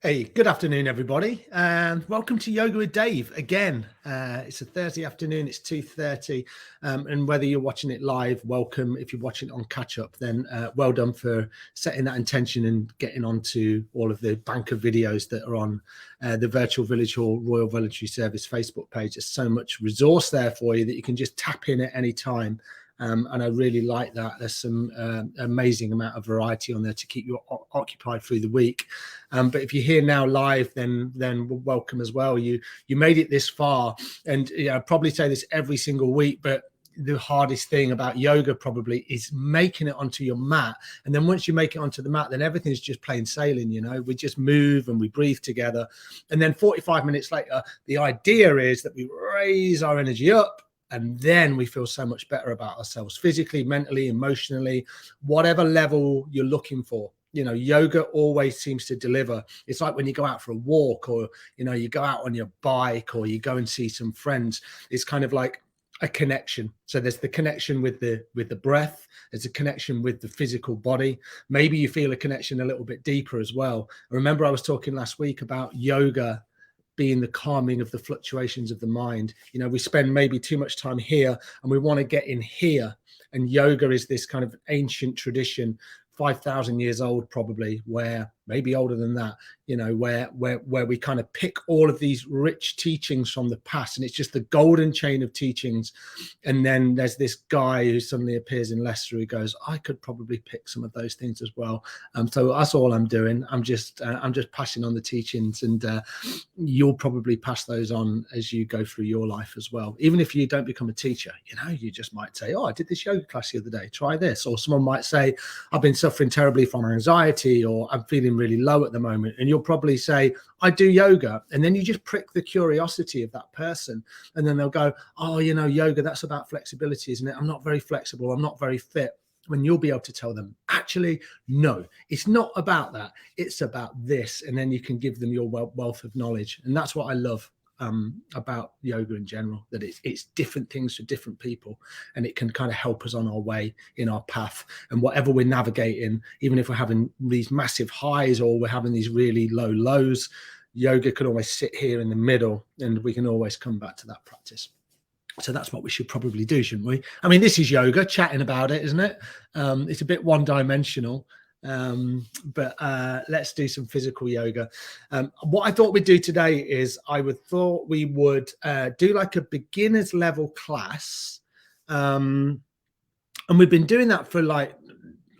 Hey, good afternoon, everybody, and welcome to Yoga with Dave again. It's a Thursday afternoon, it's 2:30, and whether you're watching it live, welcome. If you're watching it on catch up, then well done for setting that intention and getting onto all of the bank of videos that are on the Virtual Village Hall Royal Voluntary Service Facebook page. There's so much resource there for you that you can just tap in at any time. And I really like that. There's some amazing amount of variety on there to keep you occupied through the week. But if you're here now live, then welcome as well. You made it this far, and I probably say this every single week, but the hardest thing about yoga probably is making it onto your mat. And then once you make it onto the mat, then everything's just plain sailing. We just move and we breathe together. And then 45 minutes later, the idea is that we raise our energy up. And then we feel so much better about ourselves physically, mentally, emotionally, whatever level you're looking for. Yoga always seems to deliver. It's like when you go out for a walk, or, you go out on your bike, or you go and see some friends. It's kind of like a connection. So there's the connection with the breath. There's a connection with the physical body. Maybe you feel a connection a little bit deeper as well. Remember, I was talking last week about yoga being the calming of the fluctuations of the mind. We spend maybe too much time here and we want to get in here. And yoga is this kind of ancient tradition, 5,000 years old, probably, where maybe older than that, where we kind of pick all of these rich teachings from the past, and it's just the golden chain of teachings. And then there's this guy who suddenly appears in Leicester who goes, I could probably pick some of those things as well. So that's all I'm doing. I'm just passing on the teachings, and you'll probably pass those on as you go through your life as well. Even if you don't become a teacher, you just might say, I did this yoga class the other day, try this. Or someone might say, I've been suffering terribly from anxiety, or I'm feeling really low at the moment. And you'll probably say, I do yoga. And then you just prick the curiosity of that person. And then they'll go, yoga, that's about flexibility, isn't it? I'm not very flexible. I'm not very fit. When you'll be able to tell them, actually, no, it's not about that. It's about this. And then you can give them your wealth of knowledge. And that's what I love about yoga in general, that it's different things for different people, and it can kind of help us on our way in our path. And whatever we're navigating, even if we're having these massive highs or we're having these really low lows, yoga can always sit here in the middle, and we can always come back to that practice. So that's what we should probably do, shouldn't we? I mean, this is yoga, chatting about it, isn't it? It's a bit one-dimensional. But let's do some physical yoga. What I thought we'd do today is thought we would do like a beginner's level class. And we've been doing that for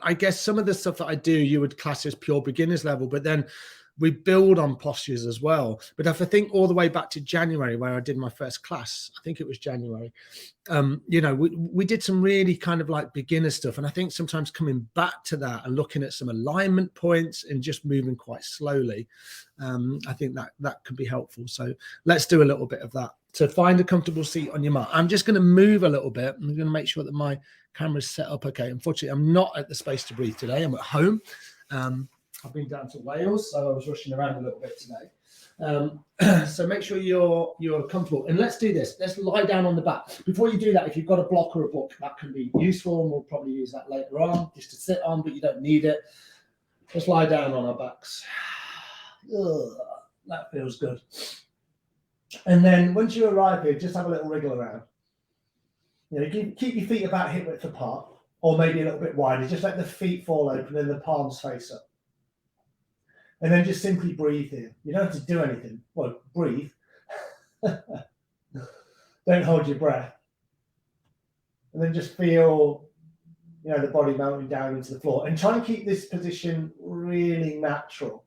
I guess some of the stuff that I do, you would class as pure beginner's level, but then we build on postures as well. But if I think all the way back to January, where I did my first class, I think it was January, we did some really kind of like beginner stuff. And I think sometimes coming back to that and looking at some alignment points and just moving quite slowly, I think that could be helpful. So let's do a little bit of that. So find a comfortable seat on your mat. I'm just going to move a little bit. I'm going to make sure that my camera's set up okay. Unfortunately, I'm not at the Space to Breathe today. I'm at home. I've been down to Wales, so I was rushing around a little bit today. So make sure you're comfortable. And let's do this. Let's lie down on the back. Before you do that, if you've got a block or a book, that can be useful, and we'll probably use that later on just to sit on, but you don't need it. Just lie down on our backs. Ugh, that feels good. And then once you arrive here, just have a little wriggle around. Keep your feet about hip width apart, or maybe a little bit wider. Just let the feet fall open and the palms face up. And then just simply breathe here. You don't have to do anything. Well, breathe. Don't hold your breath. And then just feel, the body melting down into the floor. And try and keep this position really natural.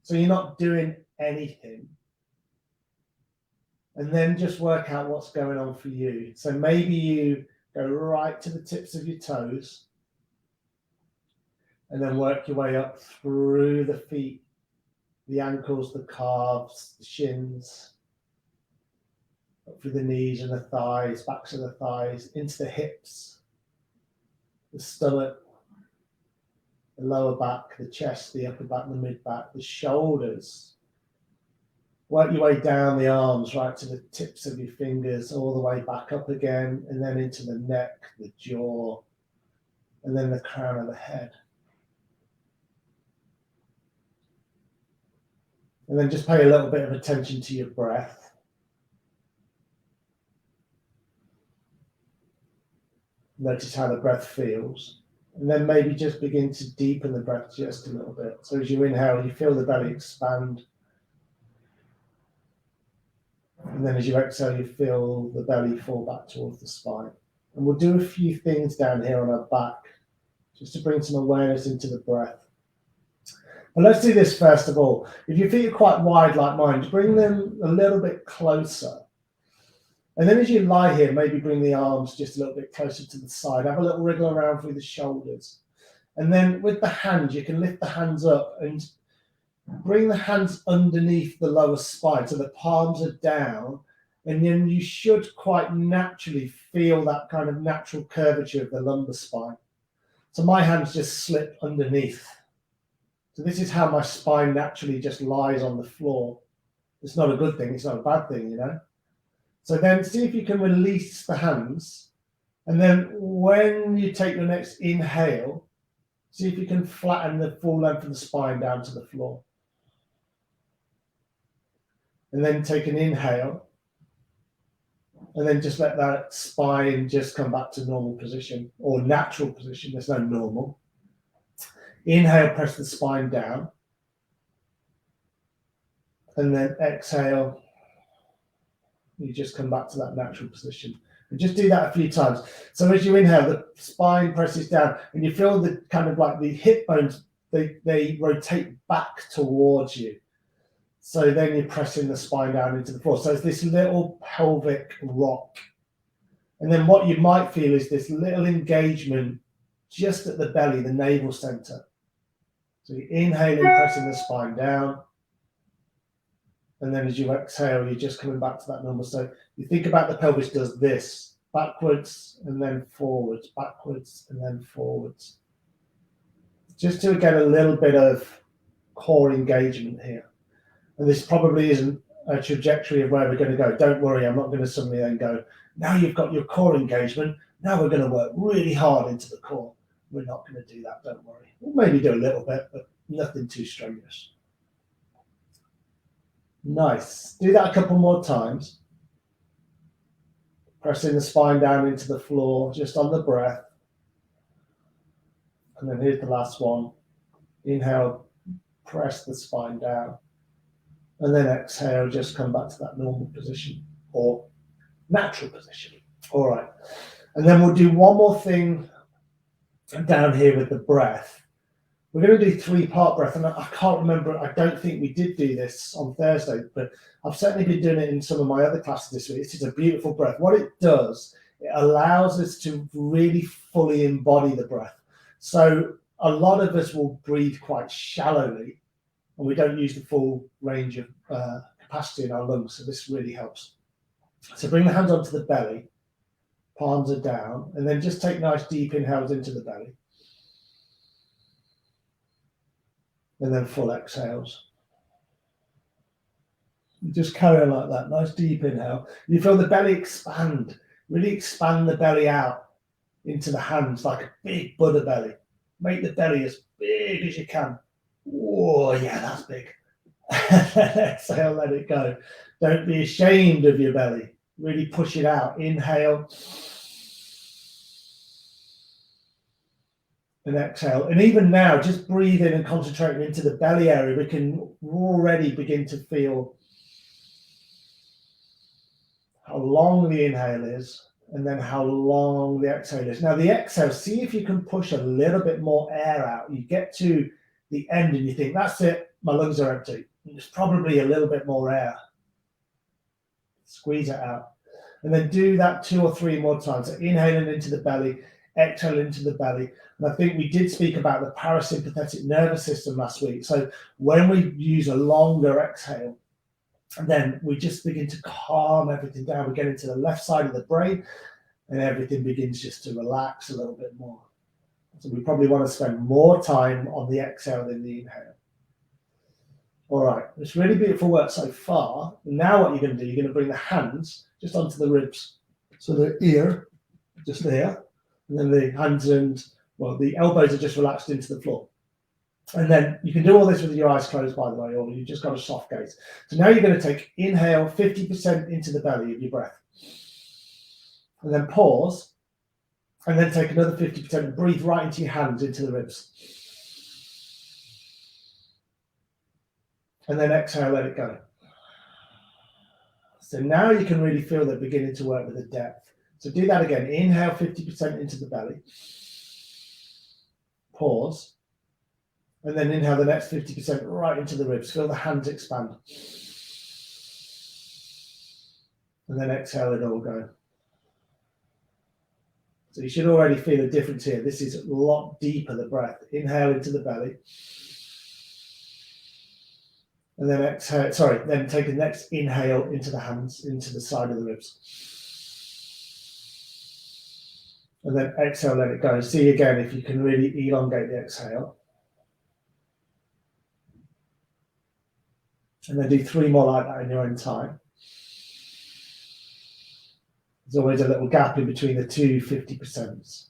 So you're not doing anything. And then just work out what's going on for you. So maybe you go right to the tips of your toes. And then work your way up through the feet, the ankles, the calves, the shins, up through the knees and the thighs, backs of the thighs, into the hips, the stomach, the lower back, the chest, the upper back, the mid back, the shoulders. Work your way down the arms right to the tips of your fingers, all the way back up again, and then into the neck, the jaw, and then the crown of the head. And then just pay a little bit of attention to your breath. Notice how the breath feels. And then maybe just begin to deepen the breath just a little bit. So as you inhale, you feel the belly expand. And then as you exhale, you feel the belly fall back towards the spine. And we'll do a few things down here on our back, just to bring some awareness into the breath. But let's do this first of all. If your feet are quite wide like mine, bring them a little bit closer. And then as you lie here, maybe bring the arms just a little bit closer to the side. Have a little wriggle around through the shoulders. And then with the hands, you can lift the hands up and bring the hands underneath the lower spine so the palms are down. And then you should quite naturally feel that kind of natural curvature of the lumbar spine. So my hands just slip underneath. So this is how my spine naturally just lies on the floor. It's not a good thing. It's not a bad thing, you know. So then see if you can release the hands. And then when you take your next inhale, see if you can flatten the full length of the spine down to the floor. And then take an inhale. And then just let that spine just come back to normal position or natural position. There's no normal. Inhale, press the spine down. And then exhale. You just come back to that natural position. And just do that a few times. So as you inhale, the spine presses down and you feel the kind of like the hip bones, they rotate back towards you. So then you're pressing the spine down into the floor. So it's this little pelvic rock. And then what you might feel is this little engagement just at the belly, the navel center. So you're inhaling, pressing the spine down. And then as you exhale, you're just coming back to that normal. So you think about the pelvis does this, backwards and then forwards, backwards and then forwards. Just to get a little bit of core engagement here. And this probably isn't a trajectory of where we're going to go. Don't worry, I'm not going to suddenly then go, now you've got your core engagement, now we're going to work really hard into the core. We're not going to do that, don't worry. We'll maybe do a little bit, but nothing too strenuous. Nice. Do that a couple more times. Pressing the spine down into the floor, just on the breath. And then here's the last one. Inhale, press the spine down. And then exhale, just come back to that normal position or natural position. All right. And then we'll do one more thing down here with the breath. We're going to do 3-part breath. And I can't remember, I don't think we did do this on Thursday, but I've certainly been doing it in some of my other classes this week. This is a beautiful breath. What it does, it allows us to really fully embody the breath. So a lot of us will breathe quite shallowly, and we don't use the full range of capacity in our lungs. So this really helps. So bring the hands onto the belly, palms are down, and then just take nice deep inhales into the belly. And then full exhales. You just carry on like that, nice deep inhale. You feel the belly expand, really expand the belly out into the hands like a big Buddha belly. Make the belly as big as you can. Oh, yeah, that's big. Exhale, let it go. Don't be ashamed of your belly. Really push it out. Inhale. And exhale. And even now, just breathing and concentrating into the belly area, we can already begin to feel how long the inhale is and then how long the exhale is. Now, the exhale, see if you can push a little bit more air out. You get to the end and you think, that's it, my lungs are empty. There's probably a little bit more air. Squeeze it out. And then do that 2 or 3 more times. So inhaling into the belly, exhale into the belly. And I think we did speak about the parasympathetic nervous system last week. So when we use a longer exhale, then we just begin to calm everything down. We get into the left side of the brain and everything begins just to relax a little bit more. So we probably want to spend more time on the exhale than the inhale. All right, it's really beautiful work so far. Now what you're going to do, you're going to bring the hands just onto the ribs. So the ear, just there. And then the hands and, well, the elbows are just relaxed into the floor. And then you can do all this with your eyes closed, by the way, or you've just got a soft gaze. So now you're going to take, inhale 50% into the belly of your breath. And then pause. And then take another 50% and breathe right into your hands, into the ribs. And then exhale, let it go. So now you can really feel that beginning to work with the depth. So do that again. Inhale 50% into the belly. Pause. And then inhale the next 50% right into the ribs. Feel the hands expand. And then exhale it all go. So you should already feel a difference here. This is a lot deeper, the breath. Inhale into the belly. And then exhale, then take the next inhale into the hands, into the side of the ribs. And then exhale, let it go. See again if you can really elongate the exhale. And then do 3 more like that in your own time. There's always a little gap in between the two 50%.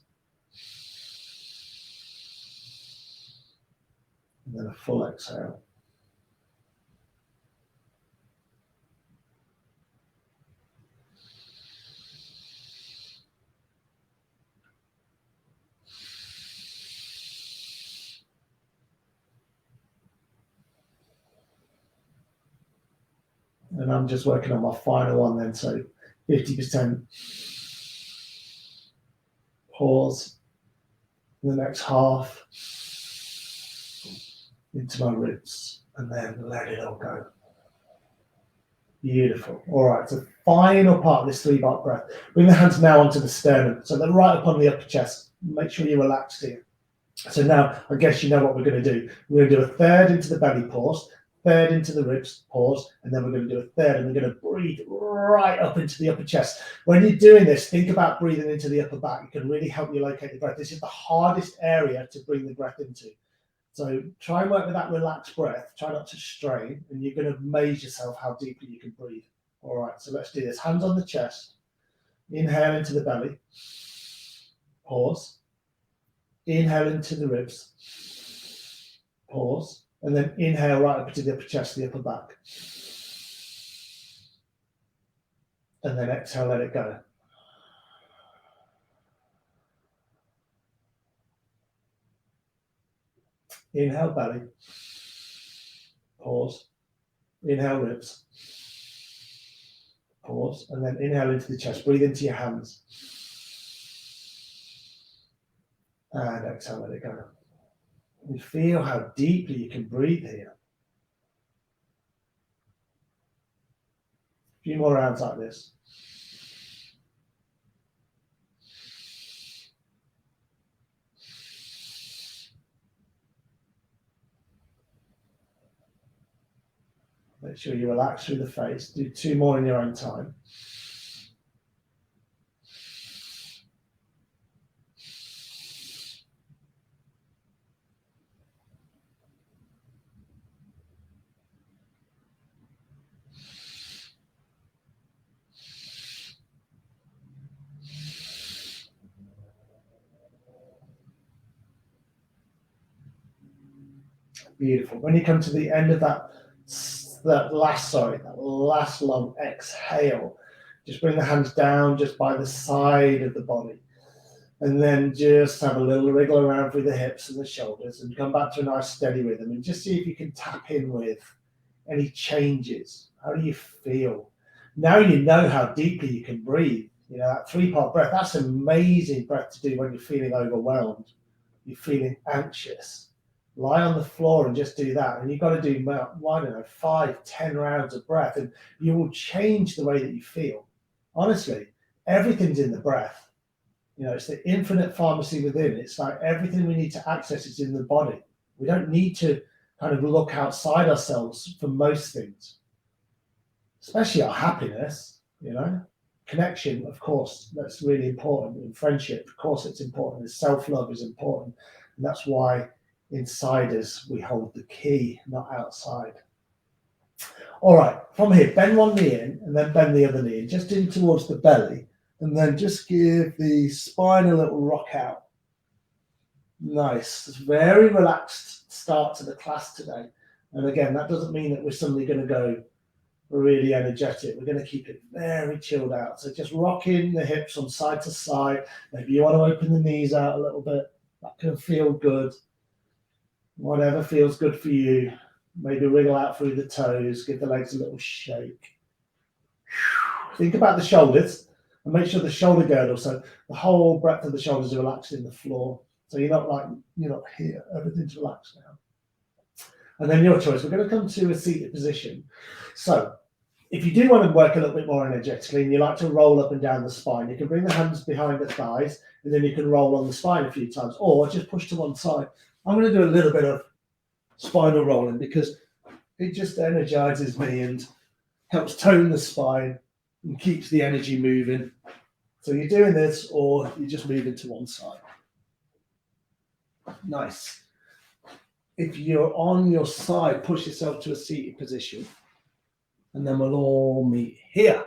And then a full exhale. And I'm just working on my final one then, so 50%. Pause. The next half into my ribs, and then let it all go. Beautiful. All right, so final part of this 3-part breath. Bring the hands now onto the sternum, so they're right up on the upper chest. Make sure you're relaxed here. So now, I guess you know what we're going to do. We're going to do a third into the belly, pause, third into the ribs, pause, and then we're going to do a third, and we're going to breathe right up into the upper chest. When you're doing this, think about breathing into the upper back. It can really help you locate the breath. This is the hardest area to bring the breath into. So try and work with that relaxed breath. Try not to strain, and you're going to amaze yourself how deeply you can breathe. All right, so let's do this. Hands on the chest. Inhale into the belly. Pause. Inhale into the ribs. Pause. And then inhale right up into the upper chest, the upper back. And then exhale, let it go. Inhale belly. Pause. Inhale ribs. Pause. And then inhale into the chest. Breathe into your hands. And exhale, let it go. You feel how deeply you can breathe here. A few more rounds like this. Make sure you relax through the face. Do 2 more in your own time. Beautiful. When you come to the end of that last long exhale, just bring the hands down just by the side of the body. And then just have a little wriggle around through the hips and the shoulders and come back to a nice steady rhythm and just see if you can tap in with any changes. How do you feel? Now you know how deeply you can breathe. You know, that 3-part breath, that's an amazing breath to do when you're feeling overwhelmed, you're feeling anxious. Lie on the floor and just do that. And you've got to do, I don't know, 5, 10 rounds of breath, and you will change the way that you feel. Honestly, everything's in the breath. You know, it's the infinite pharmacy within. It's like everything we need to access is in the body. We don't need to kind of look outside ourselves for most things, especially our happiness, you know. Connection, of course, that's really important. In friendship, of course, it's important. Self-love is important. And that's why inside us we hold the key, not outside. All right, from here, bend one knee in and then bend the other knee in, just in towards the belly, and then just give the spine a little rock out. Nice, very relaxed start to the class today. And again, that doesn't mean that we're suddenly going to go really energetic. We're going to keep it very chilled out. So just rocking the hips from side to side. Maybe you want to open the knees out a little bit. That can feel good. Whatever feels good for you. Maybe wriggle out through the toes. Give the legs a little shake. Think about the shoulders and make sure the shoulder girdle, so the whole breadth of the shoulders are relaxed in the floor. So you're not here. Everything's relaxed now. And then your choice. We're going to come to a seated position. So if you do want to work a little bit more energetically and you like to roll up and down the spine, you can bring the hands behind the thighs and then you can roll on the spine a few times or just push to one side. I'm going to do a little bit of spinal rolling because it just energizes me and helps tone the spine and keeps the energy moving. So you're doing this or you're just moving to one side. Nice. If you're on your side, push yourself to a seated position. And then we'll all meet here.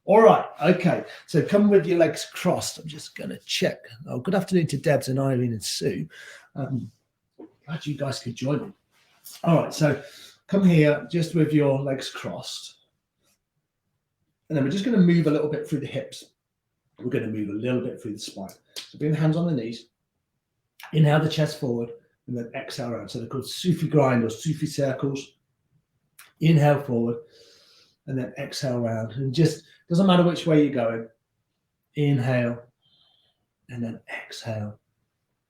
All right, okay. So come with your legs crossed. I'm just going to check. Oh, good afternoon to Debs and Irene and Sue. Glad you guys could join me. All right, so come here just with your legs crossed. And then we're just going to move a little bit through the hips. We're going to move a little bit through the spine. So bring the hands on the knees. Inhale the chest forward and then exhale around. So they're called Sufi grind or Sufi circles. Inhale forward. And then exhale round. And just doesn't matter which way you're going. Inhale. And then exhale.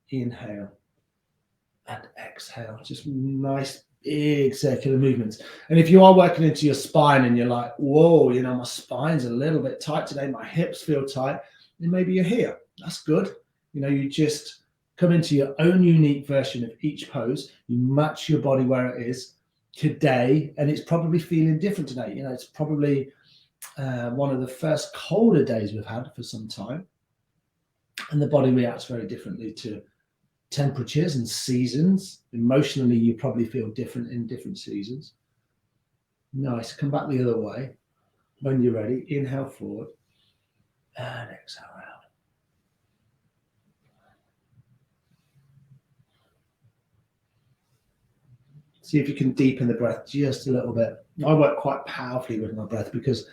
Inhale. And exhale. Just nice, big circular movements. And if you are working into your spine and you're like, whoa, my spine's a little bit tight today. My hips feel tight. Then maybe you're here. That's good. You just come into your own unique version of each pose. You match your body where it is today, and it's probably feeling different today. It's probably one of the first colder days we've had for some time, and the body reacts very differently to temperatures and seasons. Emotionally, you probably feel different in different seasons. Nice. Come back the other way when you're ready. Inhale forward and exhale out. See if you can deepen the breath just a little bit. I work quite powerfully with my breath because,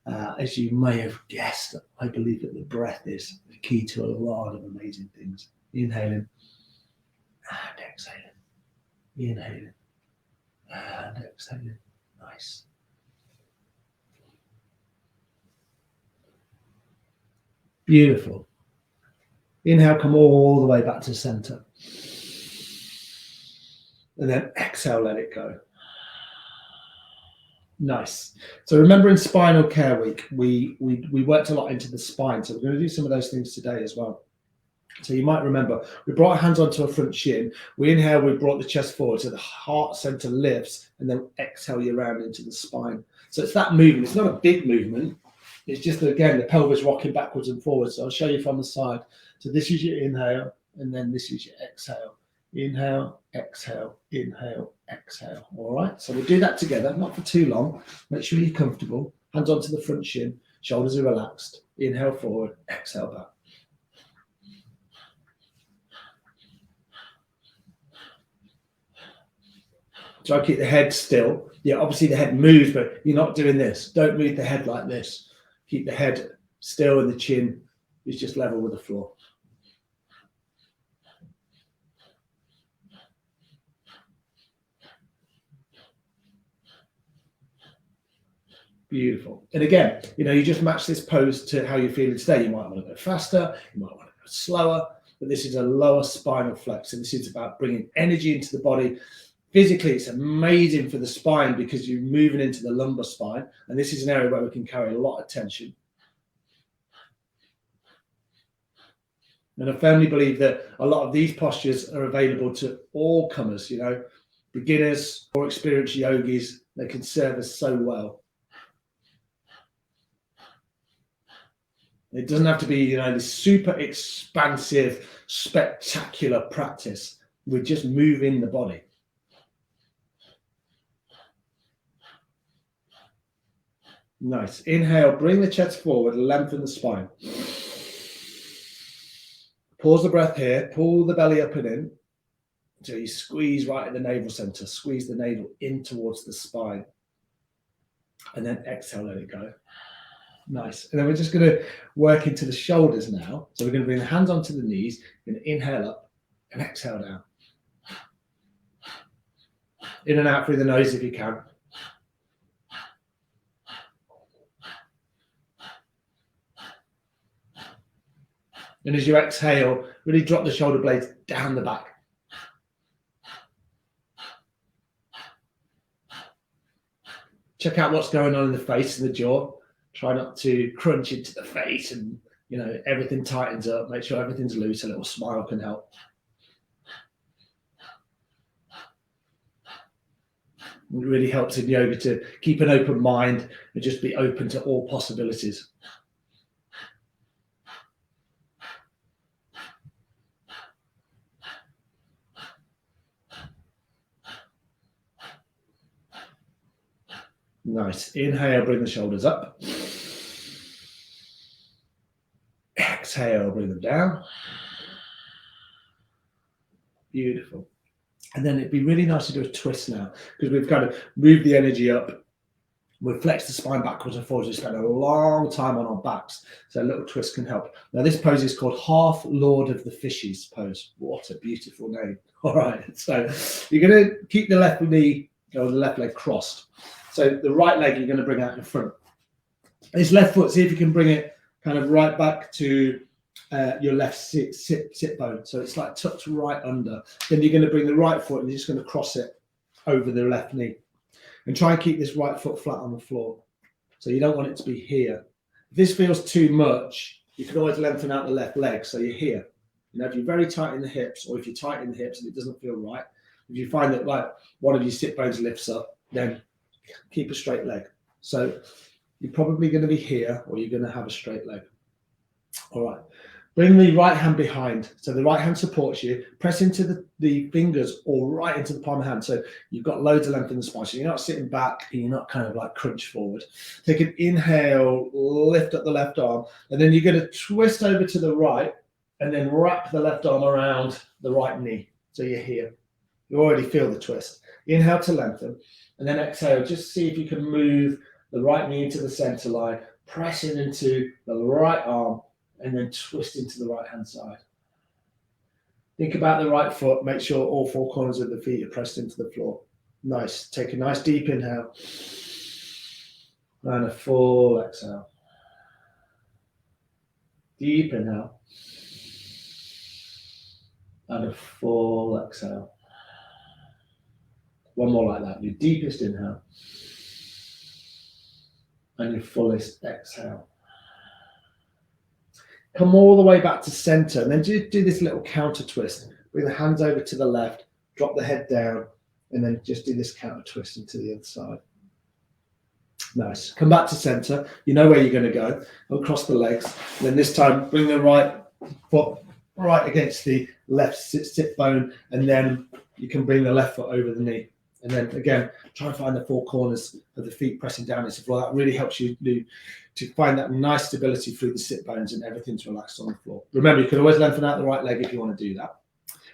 as you may have guessed, I believe that the breath is the key to a lot of amazing things. Inhaling and exhaling. Inhaling and exhaling. Nice. Beautiful. Inhale, come all the way back to center. And then exhale, let it go. Nice. So remember in Spinal Care Week, we worked a lot into the spine. So we're going to do some of those things today as well. So you might remember, we brought our hands onto a front shin. We inhale, we brought the chest forward so the heart center lifts, and then exhale you round into the spine. So it's that movement. It's not a big movement. It's just, again, the pelvis rocking backwards and forwards. So I'll show you from the side. So this is your inhale, and then this is your exhale. Inhale, exhale, inhale, exhale. All right. So we'll do that together, not for too long. Make sure you're comfortable. Hands onto the front shin. Shoulders are relaxed. Inhale forward, exhale back. Try to keep the head still. Yeah, obviously the head moves, but you're not doing this. Don't move the head like this. Keep the head still and the chin is just level with the floor. Beautiful. And again, you just match this pose to how you're feeling today. You might want to go faster, you might want to go slower, but this is a lower spinal flex. And this is about bringing energy into the body. Physically, it's amazing for the spine because you're moving into the lumbar spine. And this is an area where we can carry a lot of tension. And I firmly believe that a lot of these postures are available to all comers, beginners or experienced yogis. They can serve us so well. It doesn't have to be, this super expansive, spectacular practice. We're just moving the body. Nice. Inhale, bring the chest forward, lengthen the spine. Pause the breath here, pull the belly up and in. So you squeeze right at the navel center, squeeze the navel in towards the spine, and then exhale, let it go. Nice. And then we're just going to work into the shoulders now. So we're going to bring the hands onto the knees, we're going to inhale up and exhale down. In and out through the nose if you can. And as you exhale, really drop the shoulder blades down the back. Check out what's going on in the face and the jaw. Try not to crunch into the face and, you know, everything tightens up. Make sure everything's loose. A little smile can help. It really helps in yoga to keep an open mind and just be open to all possibilities. Nice. Inhale, bring the shoulders up. Exhale, bring them down. Beautiful. And then it'd be really nice to do a twist now, because we've kind of moved the energy up. We've flexed the spine backwards and forwards. We spent a long time on our backs, so a little twist can help. Now, this pose is called Half Lord of the Fishies pose. What a beautiful name. All right, so you're going to keep the left knee or the left leg crossed. So the right leg you're going to bring out in front. This left foot, see if you can bring it kind of right back to your left sit bone. So it's like tucked right under. Then you're going to bring the right foot and you're just going to cross it over the left knee. And try and keep this right foot flat on the floor. So you don't want it to be here. If this feels too much, you can always lengthen out the left leg. So you're here. You know, if you're very tight in the hips, or if you're tight in the hips and it doesn't feel right, if you find that like one of your sit bones lifts up, then keep a straight leg. So you're probably going to be here, or you're going to have a straight leg. All right. Bring the right hand behind. So the right hand supports you. Press into the fingers or right into the palm of the hand. So you've got loads of length in the spine. So you're not sitting back and you're not kind of like crunch forward. Take an inhale, lift up the left arm, and then you're going to twist over to the right and then wrap the left arm around the right knee. So you're here. You already feel the twist. Inhale to lengthen, and then exhale. Just see if you can move the right knee into the center line, pressing into the right arm, and then twist into the right hand side. Think about the right foot. Make sure all four corners of the feet are pressed into the floor. Nice. Take a nice deep inhale and a full exhale. Deep inhale and a full exhale. One more like that. Your deepest inhale and your fullest exhale. Come all the way back to center, and then do this little counter twist. Bring the hands over to the left, drop the head down, and then just do this counter twist into the other side. Nice. Come back to center. You know where you're going to go. Uncross the legs. And then this time, bring the right foot right against the left sit bone, and then you can bring the left foot over the knee. And then again, try and find the four corners of the feet pressing down into the floor. That really helps you to find that nice stability through the sit bones and everything's relaxed on the floor. Remember, you can always lengthen out the right leg if you want to do that.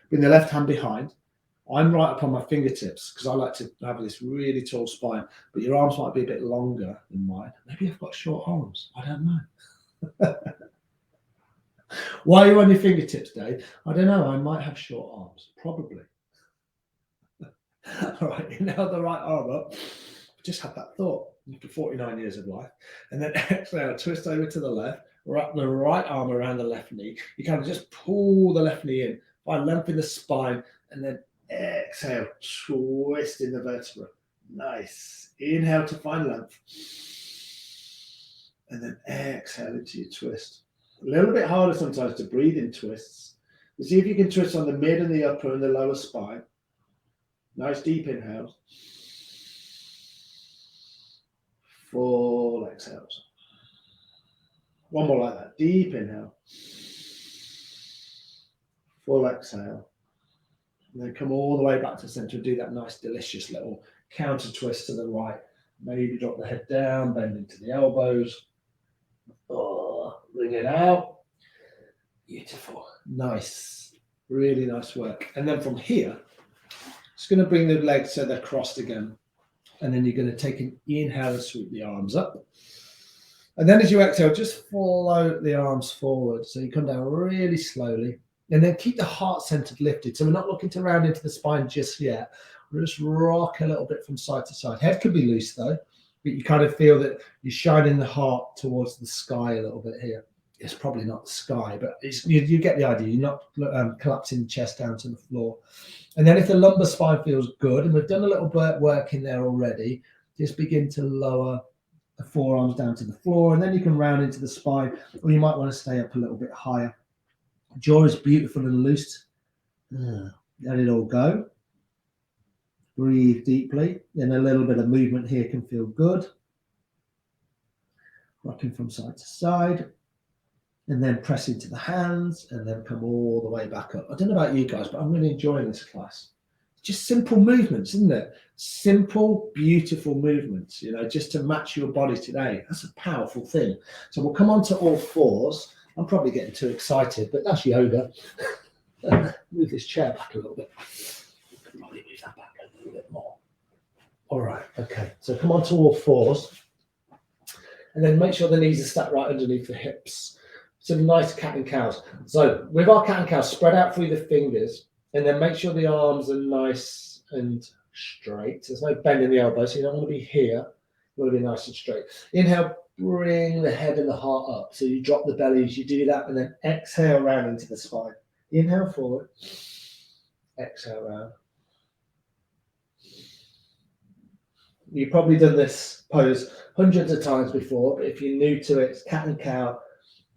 Bring the left hand behind. I'm right up on my fingertips because I like to have this really tall spine, but your arms might be a bit longer than mine. Maybe I've got short arms. I don't know. Why are you on your fingertips, Dave? I don't know. I might have short arms. Probably. All right, inhale the right arm up. Just had that thought after 49 years of life. And then exhale, twist over to the left, wrap the right arm around the left knee. You kind of just pull the left knee in, find length in the spine, and then exhale, twist in the vertebra. Nice. Inhale to find length. And then exhale into your twist. A little bit harder sometimes to breathe in twists. But see if you can twist on the mid and the upper and the lower spine. Nice deep inhales. Full exhales. One more like that. Deep inhale. Full exhale. And then come all the way back to center and do that nice, delicious little counter twist to the right. Maybe drop the head down, bend into the elbows. Oh, bring it out. Beautiful. Nice. Really nice work. And then from here, Just going to bring the legs so they're crossed again. And then you're going to take an inhale and sweep the arms up. And then as you exhale, just float the arms forward. So you come down really slowly. And then keep the heart center lifted. So we're not looking to round into the spine just yet. We'll just rock a little bit from side to side. Head could be loose though, but you kind of feel that you're shining the heart towards the sky a little bit here. It's probably not the sky, but you get the idea. You're not collapsing the chest down to the floor. And then if the lumbar spine feels good, and we've done a little bit work in there already, just begin to lower the forearms down to the floor, and then you can round into the spine, or you might want to stay up a little bit higher. Jaw is beautiful and loose. Let it all go. Breathe deeply. Then a little bit of movement here can feel good. Rocking from side to side. And then press into the hands and then come all the way back up. I don't know about you guys, but I'm really enjoying this class. Just simple movements, isn't it? Simple, beautiful movements, you know, just to match your body today. That's a powerful thing. So we'll come on to all fours. I'm probably getting too excited, but that's yoga. Move this chair back a little bit. Probably move that back a little bit more. All right, okay. So come on to all fours. And then make sure the knees are stacked right underneath the hips. Some nice cat and cows. So with our cat and cows, spread out through the fingers and then make sure the arms are nice and straight. There's no bend in the elbow, so you don't want to be here. You want to be nice and straight. Inhale, bring the head and the heart up. So you drop the belly as you do that, and then exhale round into the spine. Inhale forward, exhale round. You've probably done this pose hundreds of times before, but if you're new to it, it's cat and cow.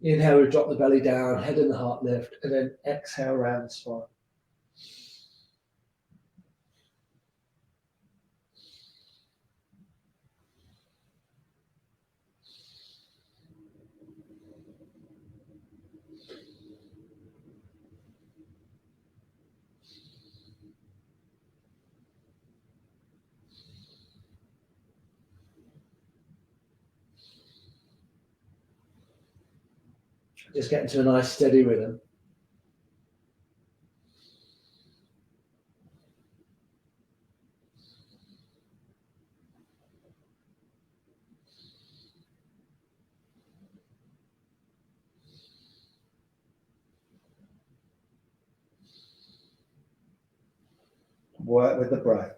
Inhale, we drop the belly down, head and the heart lift, and then exhale round the spine. Just get into a nice steady rhythm. Work with the breath.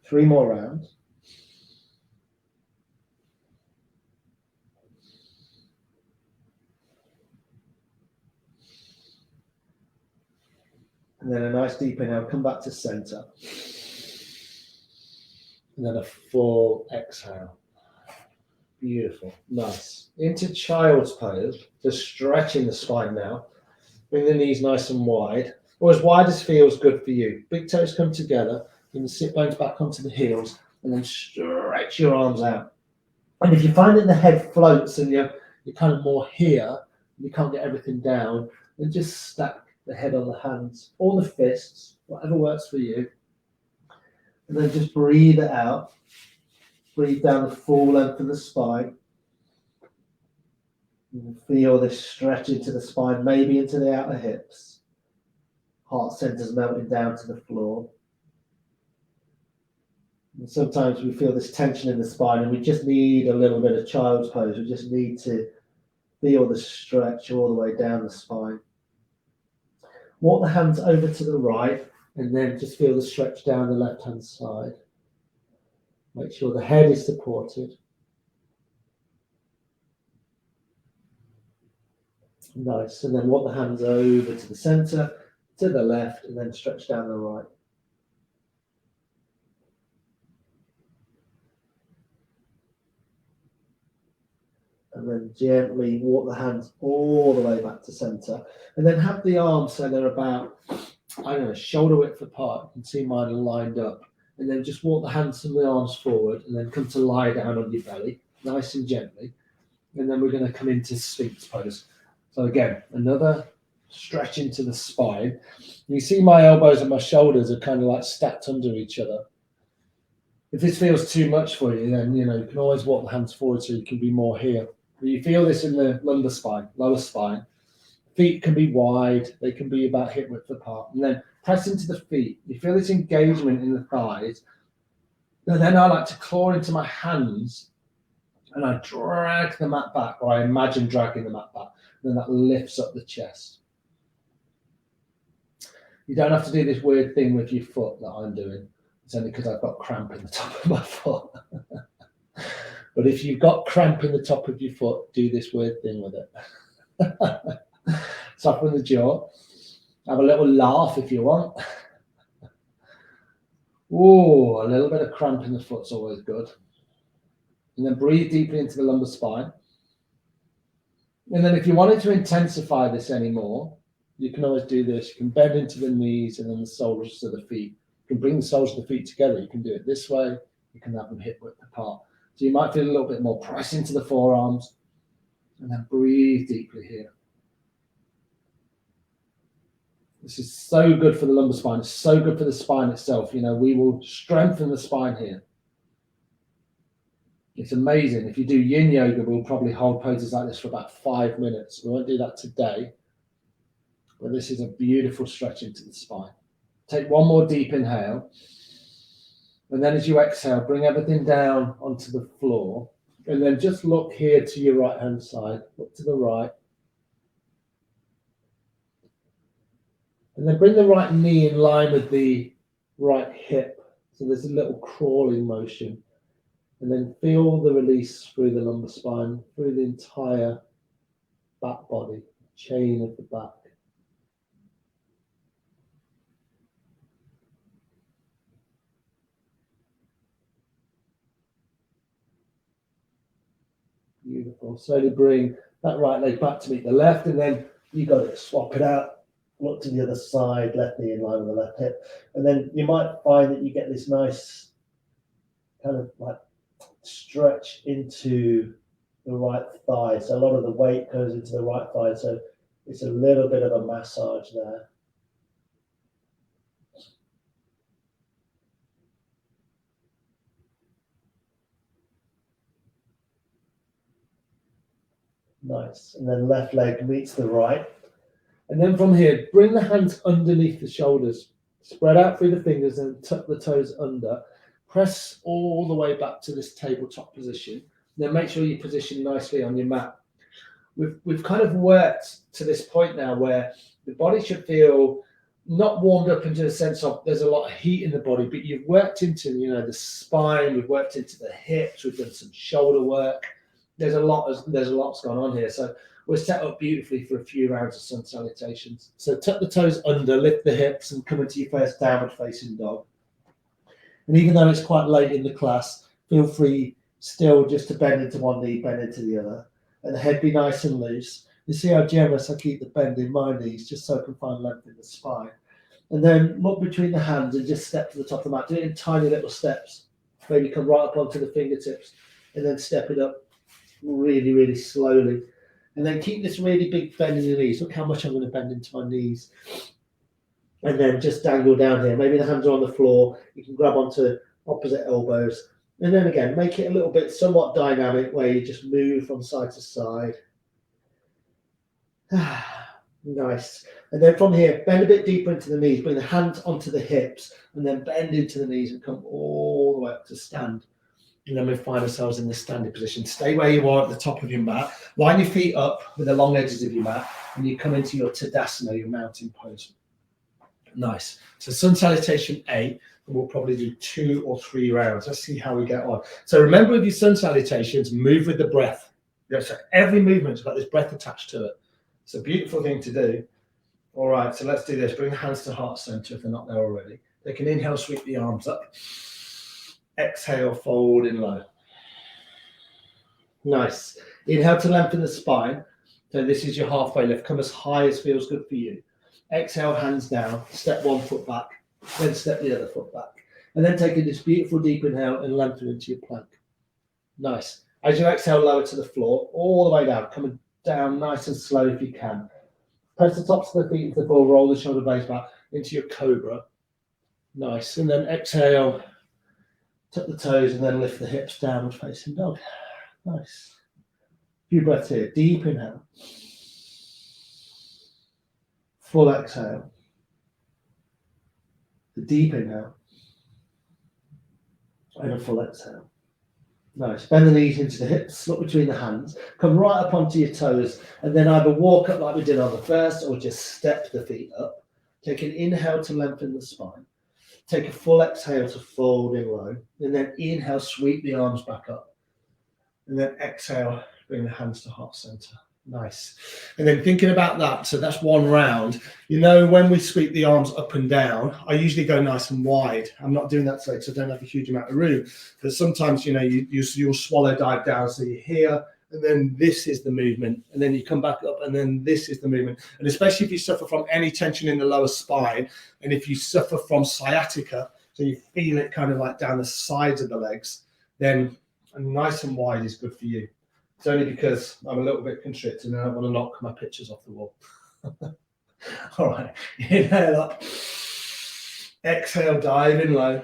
Three more rounds. And then a nice deep inhale, come back to center. And then a full exhale. Beautiful, nice. Into child's pose, just stretching the spine now. Bring the knees nice and wide, or as wide as feels good for you. Big toes come together. You can sit bones back onto the heels and then stretch your arms out. And if you find that the head floats and you're kind of more here, you can't get everything down, then just stack the head on the hands or the fists, whatever works for you. And then just breathe it out. Breathe down the full length of the spine. You feel this stretch into the spine, maybe into the outer hips. Heart centers melting down to the floor. And sometimes we feel this tension in the spine and we just need a little bit of child's pose. We just need to feel the stretch all the way down the spine. Walk the hands over to the right and then just feel the stretch down the left-hand side. Make sure the head is supported. Nice. And then walk the hands over to the center, to the left, and then stretch down the right. And then gently walk the hands all the way back to center. And then have the arms so they're about, I don't know, shoulder width apart. You can see mine are lined up. And then just walk the hands and the arms forward and then come to lie down on your belly, nice and gently. And then we're going to come into Sphinx Pose. So again, another stretch into the spine. You see my elbows and my shoulders are kind of like stacked under each other. If this feels too much for you, then you can always walk the hands forward so you can be more here. But you feel this in the lumbar spine, lower spine. Feet can be wide, they can be about hip width apart. And then press into the feet. You feel this engagement in the thighs. And then I like to claw into my hands and I drag the mat back, or I imagine dragging the mat back. And then that lifts up the chest. You don't have to do this weird thing with your foot that I'm doing. It's only because I've got cramp in the top of my foot. But if you've got cramp in the top of your foot, do this weird thing with it. Soften the jaw. Have a little laugh if you want. Oh, a little bit of cramp in the foot's always good. And then breathe deeply into the lumbar spine. And then if you wanted to intensify this anymore, you can always do this. You can bend into the knees and then the soles of the feet. You can bring the soles of the feet together. You can do it this way. You can have them hip width apart. So you might feel a little bit more press into the forearms and then breathe deeply here. This is so good for the lumbar spine. It's so good for the spine itself. We will strengthen the spine here. It's amazing. If you do yin yoga, we'll probably hold poses like this for about 5 minutes. We won't do that today, but this is a beautiful stretch into the spine. Take one more deep inhale. And then as you exhale, bring everything down onto the floor. And then just look here to your right-hand side. Look to the right. And then bring the right knee in line with the right hip. So there's a little crawling motion. And then feel the release through the lumbar spine, through the entire back body, chain of the back. Beautiful. Slowly bring that right leg back to meet the left, and then you got to swap it out. Look to the other side, left knee in line with the left hip. And then you might find that you get this nice kind of like stretch into the right thigh. So a lot of the weight goes into the right thigh. So it's a little bit of a massage there. Nice. And then left leg meets the right. And then from here, bring the hands underneath the shoulders. Spread out through the fingers and tuck the toes under. Press all the way back to this tabletop position. Then make sure you position nicely on your mat. We've kind of worked to this point now where the body should feel not warmed up into the sense of there's a lot of heat in the body, but you've worked into the spine, we've worked into the hips, we've done some shoulder work. There's a lot's going on here. So we're set up beautifully for a few rounds of sun salutations. So tuck the toes under, lift the hips, and come into your first downward facing dog. And even though it's quite late in the class, feel free still just to bend into one knee, bend into the other. And the head be nice and loose. You see how generous I keep the bend in my knees, just so I can find length in the spine. And then look between the hands and just step to the top of the mat. Do it in tiny little steps. Maybe come right up onto the fingertips and then step it up really, really slowly. And then keep this really big bend in your knees. Look how much I'm going to bend into my knees. And then just dangle down here. Maybe the hands are on the floor. You can grab onto opposite elbows. And then again, make it a little bit somewhat dynamic where you just move from side to side. Nice. And then from here, bend a bit deeper into the knees. Bring the hands onto the hips and then bend into the knees and come all the way up to stand. And then we find ourselves in the standing position. Stay where you are at the top of your mat. Line your feet up with the long edges of your mat, and you come into your Tadasana, your mountain pose. Nice. So sun salutation A, and we'll probably do 2 or 3 rounds. Let's see how we get on. So remember with your sun salutations, move with the breath. So every movement's got this breath attached to it. It's a beautiful thing to do. All right, so let's do this. Bring the hands to heart center if they're not there already. Take an inhale, sweep the arms up. Exhale, fold in low. Nice. Inhale to lengthen the spine. So this is your halfway lift. Come as high as feels good for you. Exhale, hands down. Step one foot back. Then step the other foot back. And then taking this beautiful deep inhale and lengthen into your plank. Nice. As you exhale, lower to the floor, all the way down. Coming down nice and slow if you can. Press the tops of the feet into the floor. Roll the shoulder blades back into your cobra. Nice. And then exhale. Tuck the toes and then lift the hips, downward facing dog. Nice. Few breaths here. Deep inhale. Full exhale. The deep inhale. And a full exhale. Nice. Bend the knees into the hips, look between the hands. Come right up onto your toes and then either walk up like we did on the first or just step the feet up. Take an inhale to lengthen the spine. Take a full exhale to fold in low. And then inhale, sweep the arms back up. And then exhale, bring the hands to heart center. Nice. And then thinking about that, so that's one round. You know, when we sweep the arms up and down, I usually go nice and wide. I'm not doing that today because I don't have a huge amount of room. Because sometimes, you know, you'll swallow dive down. So you're here, and then this is the movement. And then you come back up, and then this is the movement. And especially if you suffer from any tension in the lower spine, and if you suffer from sciatica, so you feel it kind of like down the sides of the legs, then nice and wide is good for you. It's only because I'm a little bit constricted and I don't want to knock my pictures off the wall. All right, inhale up. Exhale, dive in low.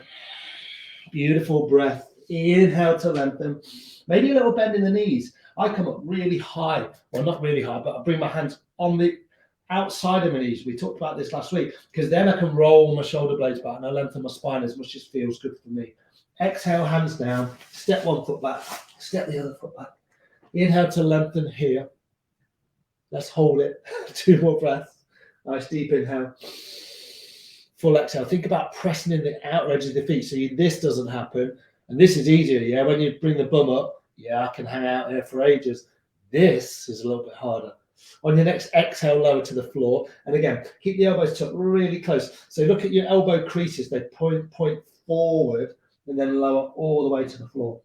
Beautiful breath. Inhale to lengthen. Maybe a little bend in the knees. I come up really high. Well, not really high, but I bring my hands on the outside of my knees. We talked about this last week, because then I can roll my shoulder blades back and I lengthen my spine as much as feels good for me. Exhale, hands down. Step one foot back. Step the other foot back. Inhale to lengthen here. Let's hold it. 2 more breaths. Nice deep inhale. Full exhale. Think about pressing in the outer edge of the feet so this doesn't happen. And this is easier, yeah? When you bring the bum up, yeah, I can hang out here for ages. This is a little bit harder. On your next exhale, lower to the floor. And again, keep the elbows tucked really close. So look at your elbow creases. They point forward and then lower all the way to the floor.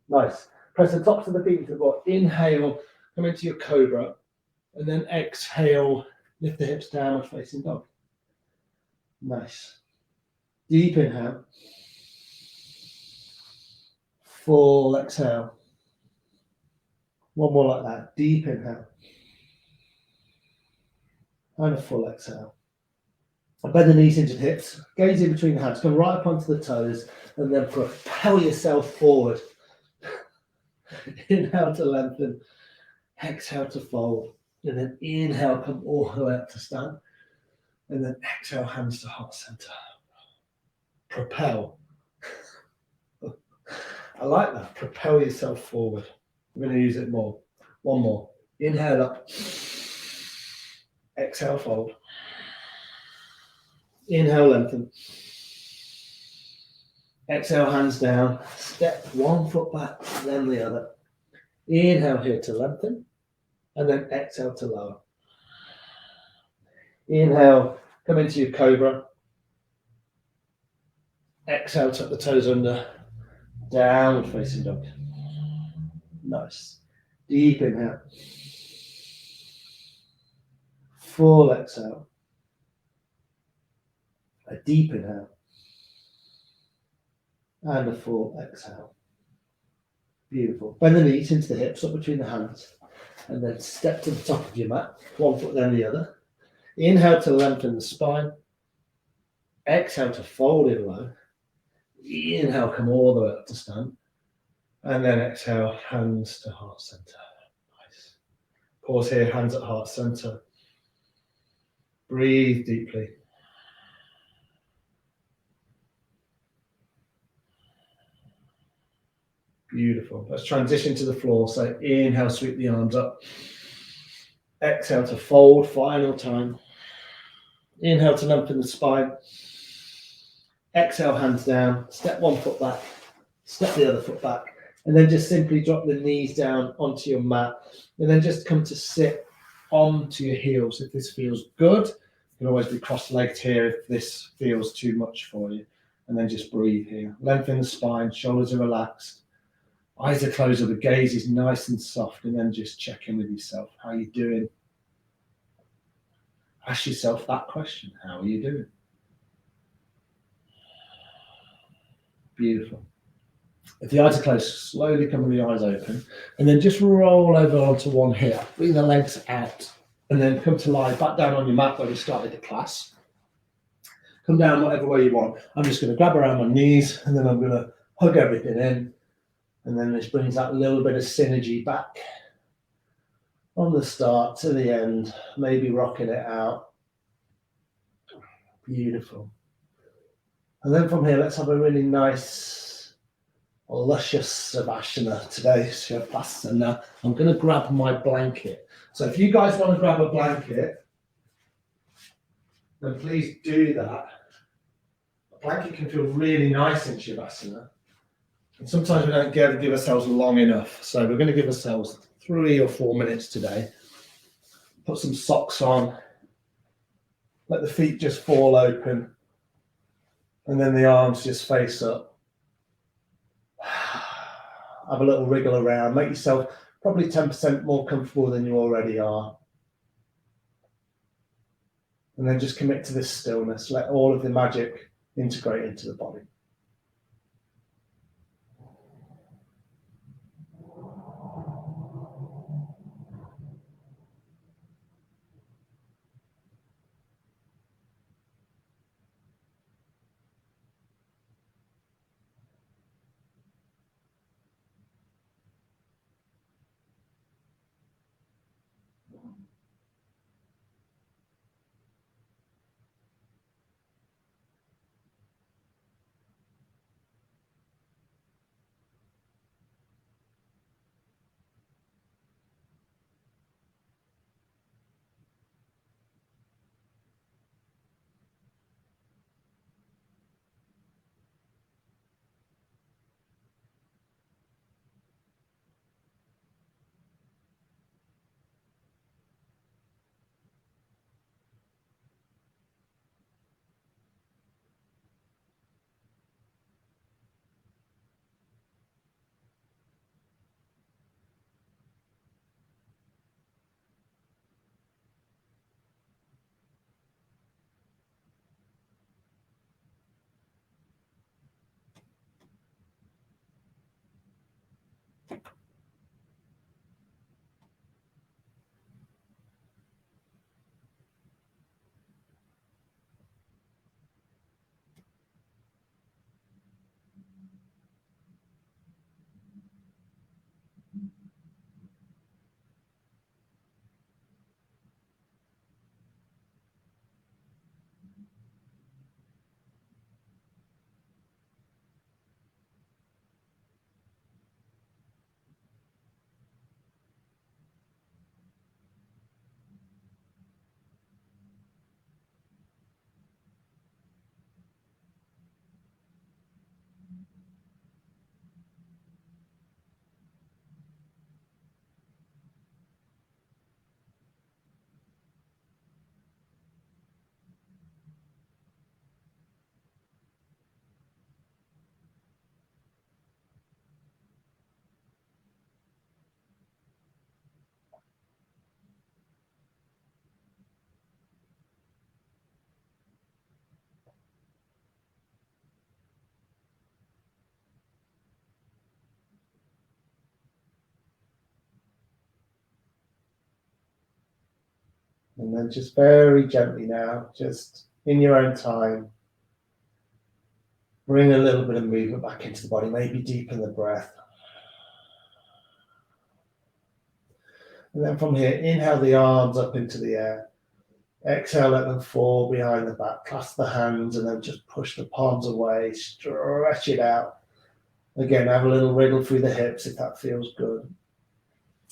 Nice. Press the tops of the feet into the floor. Inhale, come into your cobra. And then exhale, lift the hips downward facing dog. Nice. Deep inhale. Full exhale. One more like that. Deep inhale. And a full exhale. Bend the knees into the hips. Gaze in between the hands. Come right up onto the toes. And then propel yourself forward. Inhale to lengthen, exhale to fold, and then inhale, come all the way up to stand, and then exhale, hands to heart center. Propel. I like that. Propel yourself forward. I'm going to use it more. One more. Inhale up. Exhale, fold. Inhale, lengthen. Exhale, hands down. Step one foot back, then the other. Inhale here to lengthen, and then exhale to lower. Inhale, come into your cobra. Exhale, tuck the toes under. Downward facing dog. Nice. Deep inhale. Full exhale. A deep inhale. And a full exhale. Beautiful. Bend the knees into the hips, up between the hands, and then step to the top of your mat, one foot then the other. Inhale to lengthen the spine. Exhale to fold in low. Inhale, come all the way up to stand. And then exhale, hands to heart center. Nice. Pause here, hands at heart center. Breathe deeply. Beautiful. Let's transition to the floor. So inhale, sweep the arms up. Exhale to fold, final time. Inhale to lengthen the spine. Exhale, hands down. Step one foot back. Step the other foot back. And then just simply drop the knees down onto your mat. And then just come to sit onto your heels. If this feels good, you can always be cross-legged here if this feels too much for you. And then just breathe here. Lengthen the spine, shoulders are relaxed. Eyes are closed, or the gaze is nice and soft, and then just check in with yourself. How are you doing? Ask yourself that question. How are you doing? Beautiful. If the eyes are closed, slowly come with the eyes open, and then just roll over onto one hip. Bring the legs out, and then come to lie back down on your mat where we started the class. Come down whatever way you want. I'm just going to grab around my knees, and then I'm going to hug everything in, and then this brings that little bit of synergy back from the start to the end, maybe rocking it out. Beautiful. And then from here, let's have a really nice, luscious Savasana today, Shavasana. I'm going to grab my blanket. So if you guys want to grab a blanket, then please do that. A blanket can feel really nice in Shavasana. And sometimes we don't get to give ourselves long enough. So we're going to give ourselves 3 or 4 minutes today. Put some socks on. Let the feet just fall open. And then the arms just face up. Have a little wriggle around. Make yourself probably 10% more comfortable than you already are. And then just commit to this stillness. Let all of the magic integrate into the body. And then just very gently now, just in your own time, bring a little bit of movement back into the body, maybe deepen the breath. And then from here, inhale the arms up into the air. Exhale, let them fall behind the back. Clasp the hands and then just push the palms away. Stretch it out. Again, have a little wriggle through the hips if that feels good.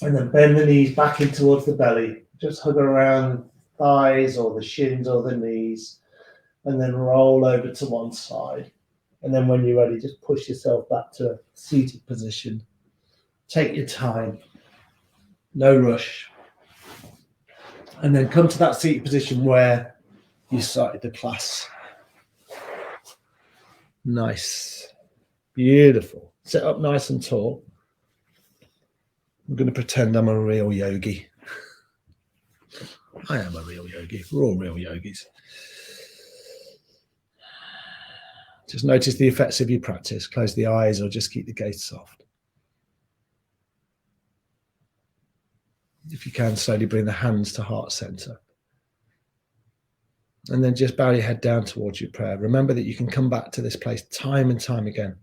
And then bend the knees back in towards the belly. Just hug around the thighs or the shins or the knees. And then roll over to one side. And then when you're ready, just push yourself back to a seated position. Take your time. No rush. And then come to that seated position where you started the class. Nice. Beautiful. Sit up nice and tall. I'm going to pretend I'm a real yogi. I am a real yogi. We're all real yogis. Just notice the effects of your practice. Close the eyes or just keep the gaze soft. If you can, slowly bring the hands to heart center. And then just bow your head down towards your prayer. Remember that you can come back to this place time and time again.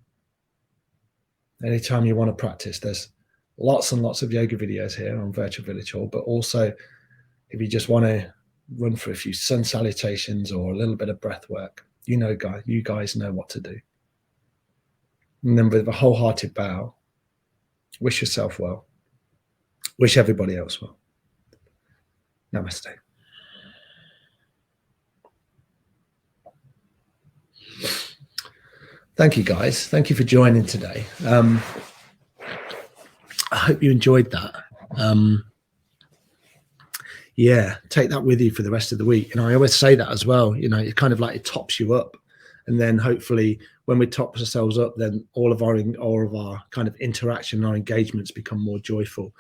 Anytime you want to practice, there's lots and lots of yoga videos here on Virtual Village Hall, but also if you just want to run for a few sun salutations or a little bit of breath work, you guys know what to do. And then with a wholehearted bow, wish yourself well. Wish everybody else well. Namaste. Thank you, guys. Thank you for joining today. I hope you enjoyed that. Yeah, take that with you for the rest of the week. And I always say that as well. It kind of like it tops you up. And then hopefully when we top ourselves up, then all of our kind of interaction and our engagements become more joyful.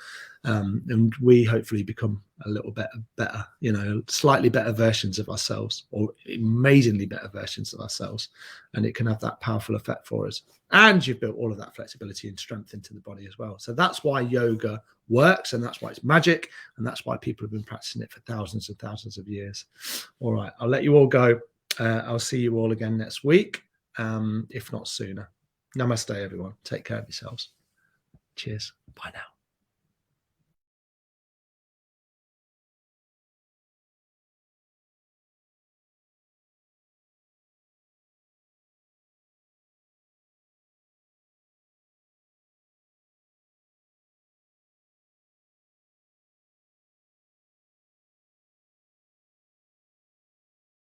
And we hopefully become a little bit better, slightly better versions of ourselves, or amazingly better versions of ourselves. And it can have that powerful effect for us. And you've built all of that flexibility and strength into the body as well. So that's why yoga works, and that's why it's magic, and that's why people have been practicing it for thousands and thousands of years. All right, I'll let you all go. I'll see you all again next week, if not sooner. Namaste, everyone. Take care of yourselves. Cheers. Bye now.